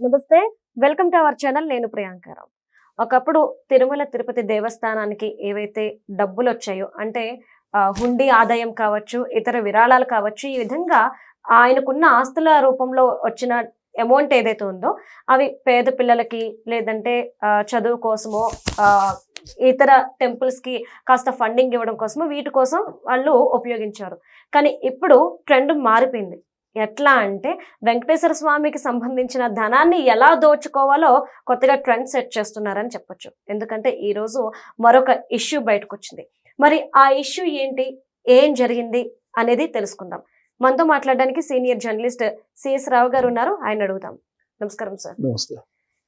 నమస్తే, welcome to our channel. నేను ప్రియాంకరావు. ఒకప్పుడు తిరుమల తిరుపతి దేవస్థానానికి ఏవైతే డబ్బులు వచ్చాయో, అంటే హుండీ ఆదాయం కావచ్చు, ఇతర విరాళాలు కావచ్చు, ఈ విధంగా ఆయనకున్న ఆస్తుల రూపంలో వచ్చిన అమౌంట్ ఏదైతే ఉందో అవి పేద పిల్లలకి, లేదంటే చదువు కోసమో, ఇతర టెంపుల్స్ కి కాస్త ఫండింగ్ ఇవ్వడం కోసమో, వీటి కోసం వాళ్ళు ఉపయోగించారు. కానీ ఇప్పుడు ట్రెండ్ మారిపోయింది. ఎట్లా అంటే వెంకటేశ్వర స్వామికి సంబంధించిన ధనాన్ని ఎలా దోచుకోవాలో కొత్తగా ట్రెండ్ సెట్ చేస్తున్నారని చెప్పొచ్చు. ఎందుకంటే ఈరోజు మరొక ఇష్యూ బయటకు వచ్చింది. మరి ఆ ఇష్యూ ఏంటి, ఏం జరిగింది అనేది తెలుసుకుందాం. మనతో మాట్లాడడానికి సీనియర్ జర్నలిస్ట్ సిఎస్ రావు గారు ఉన్నారు. ఆయన అడుగుదాం. నమస్కారం సార్. నమస్తే.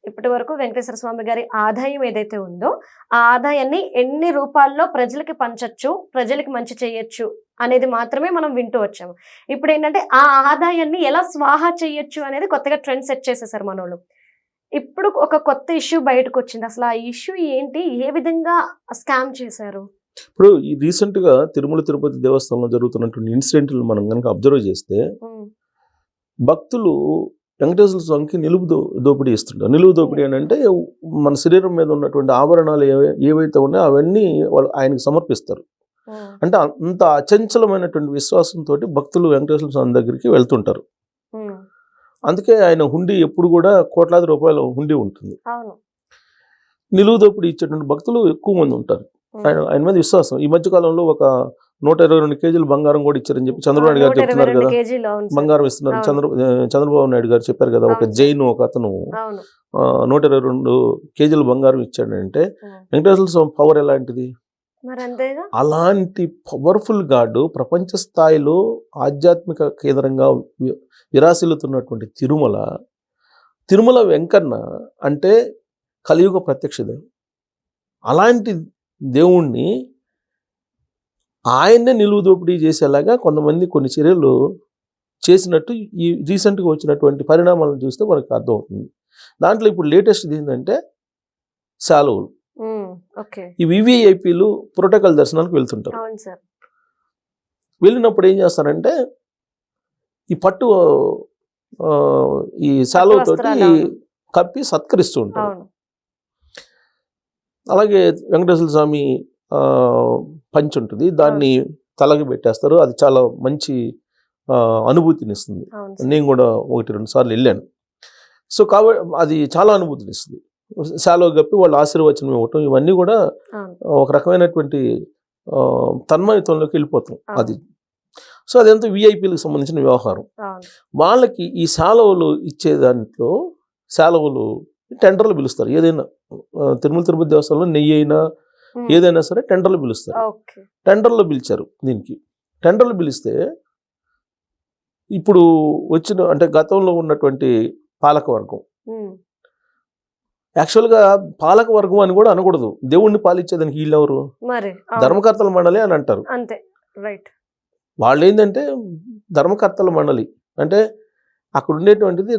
ఇప్పటి వరకు వెంకటేశ్వర స్వామి గారి ఆదాయం ఏదైతే ఉందో ఆ ఆదాయాన్ని ఎన్ని రూపాల్లో ప్రజలకి పంచొచ్చు, ప్రజలకి మంచి చేయొచ్చు అనేది మాత్రమే మనం వింటూ వచ్చాము. ఇప్పుడు ఏంటంటే ఆ ఆదాయాన్ని ఎలా స్వాహా చేయొచ్చు అనేది కొత్తగా ట్రెండ్ సెట్ చేసేసారు మనోళ్ళు. ఇప్పుడు ఒక కొత్త ఇష్యూ బయటకు వచ్చింది. అసలు ఆ ఇష్యూ ఏంటి, ఏ విధంగా స్కామ్ చేశారు? ఇప్పుడు ఈ రీసెంట్ గా తిరుమల తిరుపతి దేవస్థానంలో జరుగుతున్నటువంటి ఇన్సిడెంట్లు మనం కనుక అబ్జర్వ్ చేస్తే, భక్తులు వెంకటేశ్వర స్వామికి నిలువు దోపిడీ ఇస్తుంటారు. నిలువు దోపిడీ అని అంటే మన శరీరం మీద ఉన్నటువంటి ఆభరణాలు ఏవైతే ఉన్నాయో అవన్నీ వాళ్ళు ఆయనకు సమర్పిస్తారు. అంటే అంత అచంచలమైనటువంటి విశ్వాసంతో భక్తులు వెంకటేశ్వర స్వామి దగ్గరికి వెళ్తుంటారు. అందుకే ఆయన హుండీ ఎప్పుడు కూడా కోట్లాది రూపాయల హుండీ ఉంటుంది. నిలువు దోపిడీ ఇచ్చేటువంటి భక్తులు ఎక్కువ మంది ఉంటారు. ఆయన మీద విశ్వాసం. ఈ మధ్య కాలంలో ఒక 122 కేజీలు బంగారం కూడా ఇచ్చారని చెప్పి చంద్రబాబు నాయుడు గారు చెప్తున్నారు కదా, బంగారం ఇస్తున్నారు. చంద్రబాబు నాయుడు గారు చెప్పారు కదా, ఒక జైన్ ఒక అతను 122 కేజీలు బంగారం ఇచ్చాడంటే వెంకటేశ్వర స్వామి పవర్ ఎలాంటిది. అలాంటి పవర్ఫుల్ గాడ్ ప్రపంచ స్థాయిలో ఆధ్యాత్మిక కేంద్రంగా విరాసిల్లుతున్నటువంటి తిరుమల వెంకన్న అంటే కలియుగ ప్రత్యక్ష దేవుడు. అలాంటి దేవుణ్ణి ఆయన్నే నిలువు దోపిడీ చేసేలాగా కొంతమంది కొన్ని చర్యలు చేసినట్టు ఈ రీసెంట్గా వచ్చినటువంటి పరిణామాలను చూస్తే మనకు అర్థమవుతుంది. దాంట్లో ఇప్పుడు లేటెస్ట్ ఏంటంటే శాలువలు. ఈ వివిఐపీలు ప్రోటోకాల్ దర్శనానికి వెళ్తుంటారు. వెళ్ళినప్పుడు ఏం చేస్తారంటే ఈ పట్టు ఈ శాలువతోటి కప్పి సత్కరిస్తూ ఉంటారు. అలాగే వెంకటేశ్వర స్వామి పంచి ఉంటుంది, దాన్ని తలకి పెట్టేస్తారు. అది చాలా మంచి అనుభూతినిస్తుంది. నేను కూడా 1-2 సార్లు వెళ్ళాను. సో కాబట్టి అది చాలా అనుభూతినిస్తుంది. శాలువ కప్పి వాళ్ళు ఆశీర్వచనం ఇవ్వటం, ఇవన్నీ కూడా ఒక రకమైనటువంటి తన్మయత్వంలోకి వెళ్ళిపోతాం అది. సో అదంతా విఐపీలకు సంబంధించిన వ్యవహారం. వాళ్ళకి ఈ శాలువలు ఇచ్చే దాంట్లో శాలువలు టెండర్లు పిలుస్తారు. ఏదైనా తిరుమల తిరుపతి దేవస్థానంలో నెయ్యి అయినా ఏదైనా సరే టెండర్లు పిలుస్తారు. టెండర్లు పిలిచారు. దీనికి టెండర్లు పిలిస్తే ఇప్పుడు వచ్చిన అంటే గతంలో ఉన్నటువంటి పాలకవర్గం, యాక్చువల్గా పాలకవర్గం అని కూడా అనకూడదు, దేవుణ్ణి పాలించేదానికి వీళ్ళెవరు, ధర్మకర్తల మండలి అని అంటారు. వాళ్ళు ఏంటంటే ధర్మకర్తల మండలి అంటే అక్కడ ఉండేటువంటిది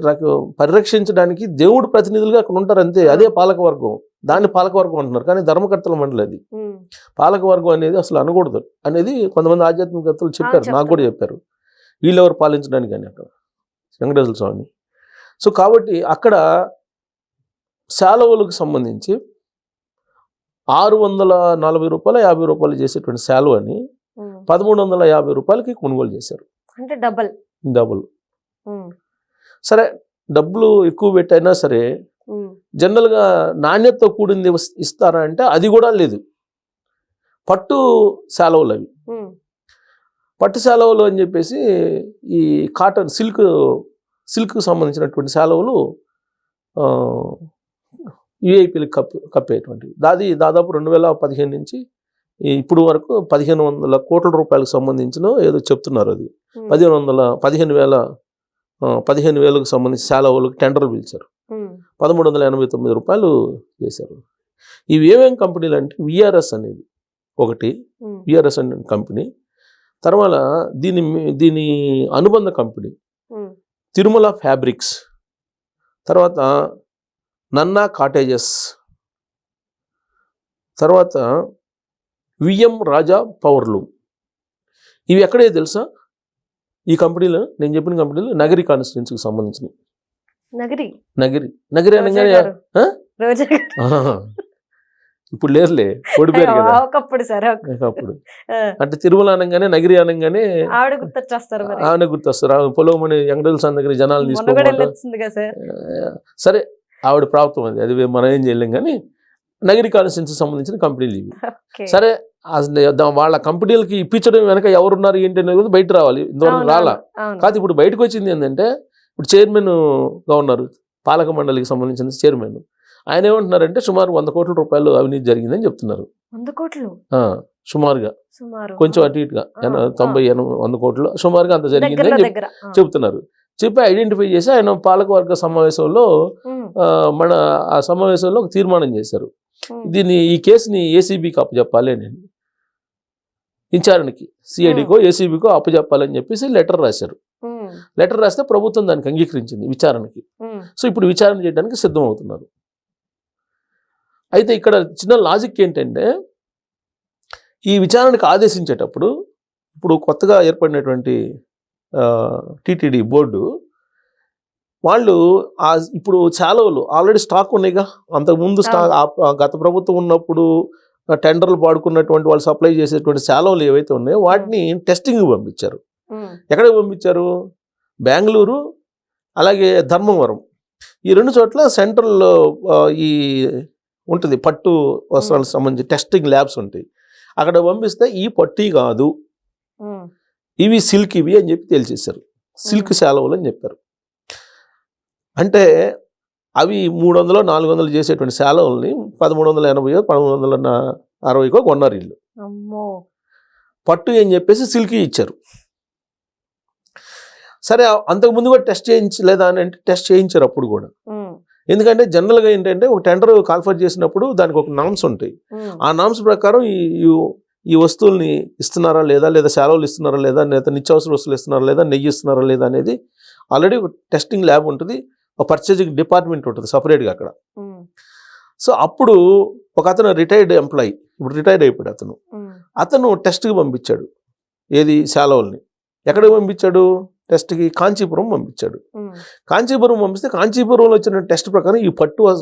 పరిరక్షించడానికి దేవుడు ప్రతినిధులుగా అక్కడ ఉంటారు అంతే. అదే పాలకవర్గం. దాన్ని పాలకవర్గం అంటున్నారు, కానీ ధర్మకర్తల మండలి అది. పాలకవర్గం అనేది అసలు అనకూడదు అనేది కొంతమంది ఆధ్యాత్మికర్తలు చెప్పారు, నాకు కూడా చెప్పారు. వీళ్ళెవరు పాలించడానికి అని అక్కడ వెంకటేశ్వర స్వామిని. సో కాబట్టి అక్కడ శాలువలకు సంబంధించి 640 రూపాయలు 50 రూపాయలు చేసేటువంటి శాలువని 1350 రూపాయలకి కొనుగోలు చేశారు. అంటే డబుల్. సరే, డబ్బులు ఎక్కువ పెట్టైనా సరే జనరల్గా నాణ్యతతో కూడింది ఇస్తారా అంటే అది కూడా లేదు. పట్టు శాలువలు అవి, పట్టు శాలువలు అని చెప్పేసి ఈ కాటన్ సిల్క్ సంబంధించినటువంటి శాలువలు యుఐపీలకు కప్పేటువంటివి. దాదాపు 2015 నుంచి ఇప్పుడు వరకు 1500 కోట్ల రూపాయలకు సంబంధించిన ఏదో చెప్తున్నారు. అది 15,000కు సంబంధించి శాలువలకు టెండర్లు పిలిచారు. 1389 రూపాయలు చేశారు. ఇవి ఏమేమి కంపెనీలు అంటే విఆర్ఎస్ అనేది ఒకటి, విఆర్ఎస్ అనే కంపెనీ. తర్వాత దీని అనుబంధ కంపెనీ తిరుమల ఫ్యాబ్రిక్స్, తర్వాత నన్నా కాటేజెస్, తర్వాత విఎం రాజా పవర్లూమ్. ఇవి ఎక్కడే తెలుసా? ఈ కంపెనీలో నేను చెప్పిన కంపెనీలు నగరి కాన్స్టిట్యున్సీకి సంబంధించినవి. నగిరి నగిరి నగిరి రోజా అనగానే గారు. ఆ? రోజా గారు. ఆహా. ఇప్పుడు లేరులే ఓడిపోయారు కదా ఒకప్పుడు సార్ అప్పుడు. అంటే తిరుమల అనగానే నగిరి అనగానే ఆవిడ గుర్తొచ్చేస్తారు మరి. ఆమె గుర్తొస్తారు. ఆమె పొలవమని వెంకటేశ్వర స్వామి దగ్గర జనాలు మొన్న కూడా తీసుకోమంటారు. వెళ్ళొచ్చింది కదా సార్. సరే ఆవిడ ప్రాప్తం అది అది మనం ఏం చేయలేం కానీ నగిరి కాన్స్టిట్యూన్సీకి సంబంధించిన కంపెనీలు ఇవి. ఓకే. సరే వాళ్ళ కంపెనీలకి ఇప్పించడం వెనక ఎవరున్నారు ఏంటి అనేది కూడా బయట రావాలి. ఇంతవరకు అవును, రాలా. అవును. కాదు ఇప్పుడు బయటకు వచ్చింది ఏంటంటే ఇప్పుడు చైర్మన్గా ఉన్నారు, పాలక మండలికి సంబంధించిన చైర్మన్. ఆయన ఏమంటున్నారంటే సుమారు 100 కోట్ల రూపాయలు అవినీతి జరిగిందని చెప్తున్నారు. 100 కోట్లు సుమారుగా సుమారు. కొంచెం అటు ఇటుగా 90, 100 కోట్లు సుమారుగా అంత జరిగిందని దగ్గర దగ్గర. చెప్తున్నారు. చెప్పి ఐడెంటిఫై చేసి ఆయన పాలకవర్గ సమావేశంలో మన ఆ సమావేశంలో ఒక తీర్మానం చేశారు. ఈ కేసుని ఏసీబీకి అప్పచెప్పాలి అని, విచారణకి సిఐడికో ఏసీబీకో అప్పచెప్పాలని చెప్పేసి లెటర్ రాశారు. లెటర్ రాస్తే ప్రభుత్వం దానికి అంగీకరించింది విచారణకి. సో ఇప్పుడు విచారణ చేయడానికి సిద్ధం అవుతున్నారు. అయితే ఇక్కడ చిన్న లాజిక్ ఏంటంటే ఈ విచారణకు ఆదేశించేటప్పుడు ఇప్పుడు కొత్తగా ఏర్పడినటువంటి టీటీడీ బోర్డు వాళ్ళు ఇప్పుడు చాలవలు ఆల్రెడీ స్టాక్ ఉన్నాయిగా. అంతకుముందు గత ప్రభుత్వం ఉన్నప్పుడు టెండర్లు పాడుకున్నటువంటి వాళ్ళు సప్లై చేసేటువంటి చాలవలు ఏవైతే ఉన్నాయో వాటిని టెస్టింగ్ పంపించారు. ఎక్కడికి పంపించారు? బెంగళూరు అలాగే ధర్మవరం, ఈ 2 చోట్ల సెంట్రల్ ఈ ఉంటుంది పట్టు వస్త్రాలకు సంబంధించి టెస్టింగ్ ల్యాబ్స్ ఉంటాయి. అక్కడ పంపిస్తే ఈ పట్టు కాదు, ఇవి సిల్క్ ఇవి అని చెప్పి తేల్చేశారు. సిల్క్ శాలవులు అని చెప్పారు. అంటే అవి 300, 400 చేసేటువంటి శాలవుల్ని 1380, 1360 కొన్నారు వీళ్ళు. పట్టు అని చెప్పేసి సిల్క్ ఇచ్చారు. సరే అంతకుముందు కూడా టెస్ట్ చేయించలేదా అని అంటే టెస్ట్ చేయించారు అప్పుడు కూడా. ఎందుకంటే జనరల్గా ఏంటంటే ఒక టెండర్ కాల్ఫర్ చేసినప్పుడు దానికి ఒక నామ్స్ ఉంటాయి. ఆ నామ్స్ ప్రకారం ఈ వస్తువుల్ని ఇస్తున్నారా లేదా, లేదా శాలవులు ఇస్తున్నారా లేదా, లేదా నిత్యావసర వస్తువులు ఇస్తున్నారా లేదా, నెయ్యి ఇస్తున్నారా లేదా అనేది ఆల్రెడీ ఒక టెస్టింగ్ ల్యాబ్ ఉంటుంది, ఒక పర్చేజింగ్ డిపార్ట్మెంట్ ఉంటుంది సపరేట్గా అక్కడ. సో అప్పుడు ఒక అతను రిటైర్డ్ ఎంప్లాయీ, ఇప్పుడు రిటైర్డ్ అయిపోయాడు అతను టెస్ట్కి పంపించాడు. ఏది శాలవుల్ని ఎక్కడికి పంపించాడు? టెస్ట్కి కాంచీపురం పంపించాడు. కాంచీపురం పంపిస్తే కాంచీపురంలో వచ్చిన టెస్ట్ ప్రకారం ఈ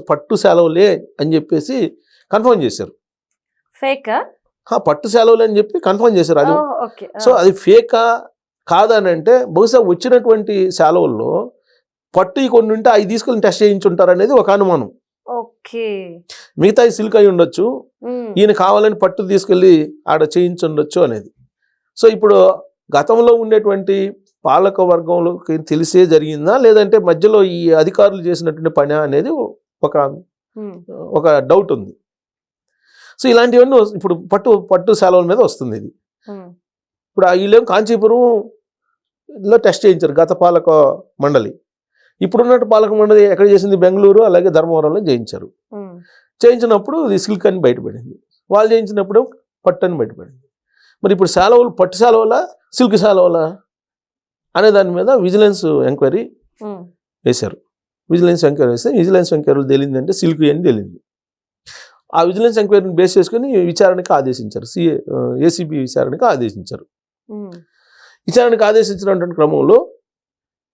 పట్టు శాలవులే అని చెప్పేసి కన్ఫర్మ్ చేశారు. ఫేకా? పట్టు శాలవులే అని చెప్పి కన్ఫర్మ్ చేశారు. అది సో అది ఫేకా కాదా అని అంటే బహుశా వచ్చినటువంటి శాలవుల్లో పట్టు కొన్ని ఉంటే అవి తీసుకొని టెస్ట్ చేయించుంటారు అనేది ఒక అనుమానం. మిగతా సిల్క్ అయి ఉండొచ్చు, ఈయన కావాలని పట్టు తీసుకెళ్ళి ఆడ చేయించుండొచ్చు అనేది. సో ఇప్పుడు గతంలో ఉండేటువంటి పాలక వర్గంలోకి తెలిసే జరిగిందా లేదంటే మధ్యలో ఈ అధికారులు చేసినటువంటి పని అనేది ఒక డౌట్ ఉంది. సో ఇలాంటివన్నీ ఇప్పుడు పట్టు శాలవుల మీద వస్తుంది ఇది. ఇప్పుడు వీళ్ళేం కాంచీపురంలో టెస్ట్ చేయించారు గత పాలక మండలి. ఇప్పుడున్నట్టు పాలక మండలి ఎక్కడ చేసింది? బెంగళూరు అలాగే ధర్మవరంలో చేయించారు. చేయించినప్పుడు ఇది సిల్క్ అని బయటపడింది, వాళ్ళు చేయించినప్పుడు పట్టు అని బయటపడింది. మరి ఇప్పుడు శాలవులు పట్టు శాలవులా సిల్క్ శాలవులా అనే దాని మీద విజిలెన్స్ ఎంక్వైరీ వేశారు. విజిలెన్స్ ఎంక్వైరీ వేస్తే విజిలెన్స్ ఎంక్వైరీలు తేలిందంటే సిల్క్ అని తేలింది. ఆ విజిలెన్స్ ఎంక్వైరీని బేస్ చేసుకుని విచారణకు ఆదేశించారు. ఏసీబీ విచారణకు ఆదేశించారు. విచారణకు ఆదేశించినటువంటి క్రమంలో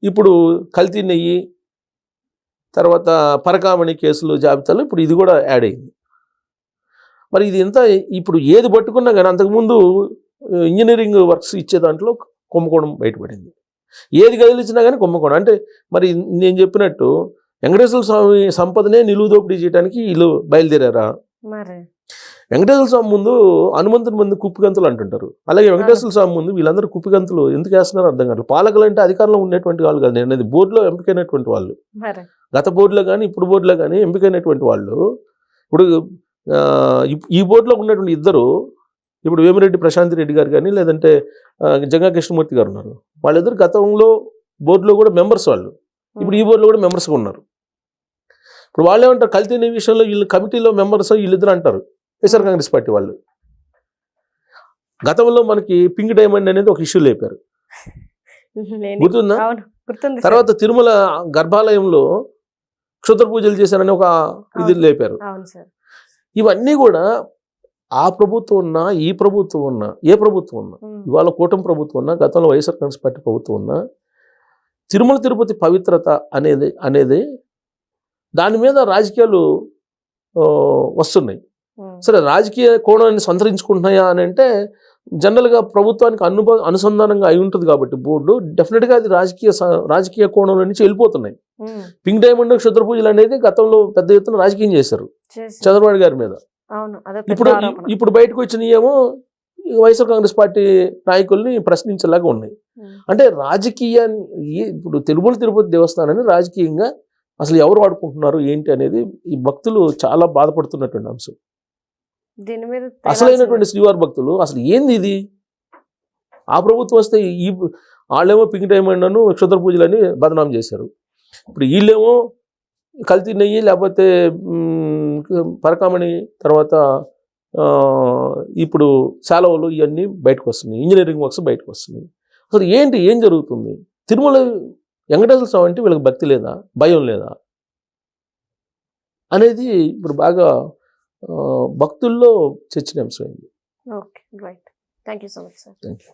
ఇప్పుడు కల్తీ నెయ్యి తర్వాత పరకామణి కేసులు జాబితాలో ఇప్పుడు ఇది కూడా యాడ్ అయింది. మరి ఇది ఎంత ఇప్పుడు ఏది పట్టుకున్నా కానీ అంతకుముందు ఇంజనీరింగ్ వర్క్స్ ఇచ్చే దాంట్లో కుంభకోణం బయటపడింది. ఏది కదిలించినా కానీ కుంభకోణం. అంటే మరి నేను చెప్పినట్టు వెంకటేశ్వర స్వామి సంపదనే నిలువు దోపిడీ చేయడానికి వీళ్ళు బయలుదేరారా? వెంకటేశ్వర స్వామి ముందు హనుమంతుని ముందు కుప్పిగంతులు అంటుంటారు, అలాగే వెంకటేశ్వర స్వామి ముందు వీళ్ళందరూ కుప్పిగంతులు ఎందుకు వేస్తున్నారో అర్థం కాదు. పాలకులు అంటే అధికారంలో ఉండేటువంటి వాళ్ళు కాదు, అనేది బోర్డులో ఎంపికైనటువంటి వాళ్ళు. గత బోర్డులో కానీ ఇప్పుడు బోర్డులో కానీ ఎంపికైనటువంటి వాళ్ళు. ఇప్పుడు ఈ బోర్డులో ఉన్నటువంటి ఇద్దరు, ఇప్పుడు వేమిరెడ్డి ప్రశాంత్ రెడ్డి గారు కానీ లేదంటే జంగా కృష్ణమూర్తి గారు ఉన్నారు. వాళ్ళిద్దరు గతంలో బోర్డులో కూడా మెంబర్స్, వాళ్ళు ఇప్పుడు ఈ బోర్డులో కూడా మెంబర్స్గా ఉన్నారు. ఇప్పుడు వాళ్ళు ఏమంటారు, కల్తీ నెయ్యి విషయంలో వీళ్ళు కమిటీలో మెంబర్స్ వీళ్ళిద్దరు అంటారు వైఎస్ఆర్ కాంగ్రెస్ పార్టీ వాళ్ళు. గతంలో మనకి పింక్ డైమండ్ అనేది ఒక ఇష్యూ లేపారు, గుర్తుందా? తర్వాత తిరుమల గర్భాలయంలో క్షుద్ర పూజలు చేశారని ఒక ఇది లేపారు. ఇవన్నీ కూడా ఆ ప్రభుత్వం ఉన్నా ఈ ప్రభుత్వం ఉన్నా ఏ ప్రభుత్వం ఉన్నా, ఇవాళ కూటమి ప్రభుత్వం ఉన్నా గతంలో వైఎస్ఆర్ కాంగ్రెస్ పార్టీ ప్రభుత్వం ఉన్నా తిరుమల తిరుపతి పవిత్రత అనేది దాని మీద రాజకీయాలు వస్తున్నాయి. సరే, రాజకీయ కోణాన్ని సంతరించుకుంటున్నాయా అని అంటే జనరల్గా ప్రభుత్వానికి అనుసంధానంగా అయి ఉంటుంది కాబట్టి బోర్డు డెఫినెట్గా అది రాజకీయ కోణంలో నుంచి వెళ్ళిపోతున్నాయి. పింక్ డైమండ్ క్షుద్ర పూజలు అనేది గతంలో పెద్ద ఎత్తున రాజకీయం చేశారు చంద్రబాబు గారి మీద. ఇప్పుడు బయటకు వచ్చినవి ఏమో వైఎస్ఆర్ కాంగ్రెస్ పార్టీ నాయకుల్ని ప్రశ్నించేలాగా ఉన్నాయి. అంటే రాజకీయాన్ని ఇప్పుడు తిరుమల తిరుపతి దేవస్థానాన్ని రాజకీయంగా అసలు ఎవరు వాడుకుంటున్నారు ఏంటి అనేది ఈ భక్తులు చాలా బాధపడుతున్నటువంటి అంశం. దీని మీద అసలైనటువంటి శ్రీవారి భక్తులు అసలు ఏంది ఇది, ఆ ప్రభుత్వం వస్తే వాళ్ళేమో పింక్ డైమండ్ అను క్షుద్ర పూజలని బదనాం చేశారు. ఇప్పుడు వీళ్ళేమో కల్తీ నెయ్యి లేకపోతే పరకామణి, తర్వాత ఇప్పుడు శాలవలు ఇవన్నీ బయటకు వస్తున్నాయి, ఇంజనీరింగ్ వర్క్స్ బయటకు వస్తున్నాయి. అసలు ఏం జరుగుతుంది? తిరుమల వెంకటేశ్వర స్వామి అంటే వీళ్ళకి భక్తి లేదా, భయం లేదా అనేది ఇప్పుడు బాగా భక్తుల్లో చర్చనీయాంశమైంది. Okay, right. Thank you so much sir. Thank you.